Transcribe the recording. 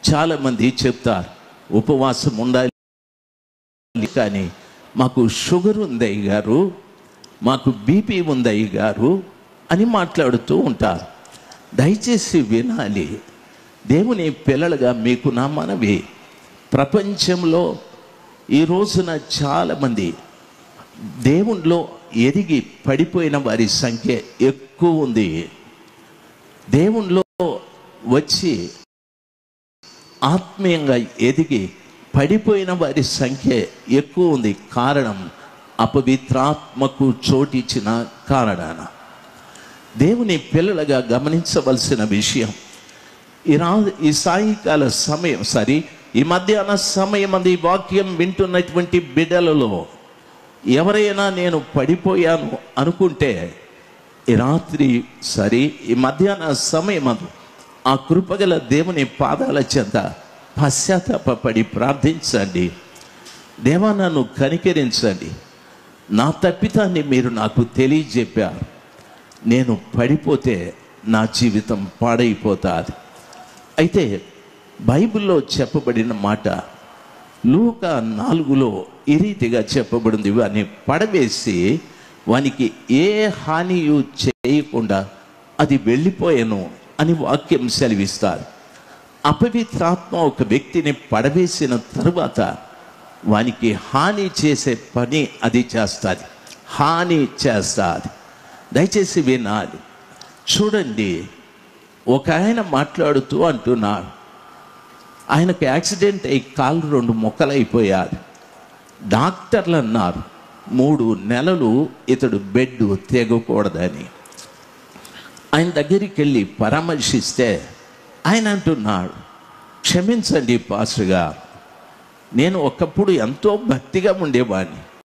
చాలామంది చెప్తారు ఉపవాసం ఉండాలి, కానీ మాకు షుగర్ ఉంది అయ్యగారు, మాకు బీపీ ఉంది అయ్యగారు అని మాట్లాడుతూ ఉంటారు. దయచేసి వినాలి, దేవుని పిల్లలుగా మీకు నా మనవి, ప్రపంచంలో ఈ రోజున చాలామంది దేవునిలో ఎదిగి పడిపోయిన వారి సంఖ్య ఎక్కువ ఉంది. దేవునిలో వచ్చి ఆత్మీయంగా ఎదిగి పడిపోయిన వారి సంఖ్య ఎక్కువ ఉంది. కారణం అపవిత్రాత్మకు చోటిచ్చిన కారణాన. దేవుని పిల్లలుగా గమనించవలసిన విషయం, ఈ సాయంకాల సమయం ఈ మధ్యాహ్న సమయం అంది వాక్యం వింటున్నటువంటి బిడ్డలలో ఎవరైనా నేను పడిపోయాను అనుకుంటే ఈ రాత్రి ఈ మధ్యాహ్న సమయం అందు ఆ కృపగల దేవుని పాదాల చెంత పశ్చాత్తాపడి ప్రార్థించండి. దేవా నన్ను కనికరించండి, నా తప్పితాన్ని మీరు నాకు తెలియజెప్పారు, నేను పడిపోతే నా జీవితం పాడైపోతుంది. అయితే బైబిల్లో చెప్పబడిన మాట లూకా 4లో ఈ రీతిగా చెప్పబడింది, వాని పడవేసి వానికి ఏ హానియు చేయకుండా అది వెళ్ళిపోయాను అని వాక్యం సెలవిస్తారు. అపవిత్రాత్మ ఒక వ్యక్తిని పడవేసిన తరువాత వానికి హాని చేసే పని అది చేస్తుంది, హాని చేస్తుంది. దయచేసి వినాలి. చూడండి, ఒక ఆయన మాట్లాడుతూ అంటున్నాడు, ఆయనకు యాక్సిడెంట్ అయ్యి కాళ్ళు 2 ముక్కలైపోయారు. డాక్టర్లు అన్నారు 3 నెలలు ఇతడు బెడ్ తెగకూడదని. ఆయన దగ్గరికి వెళ్ళి పరామర్శిస్తే ఆయన అంటున్నాడు, క్షమించండి పాస్టర్ గారు, నేను ఒకప్పుడు ఎంతో భక్తిగా ఉండేవాడిని,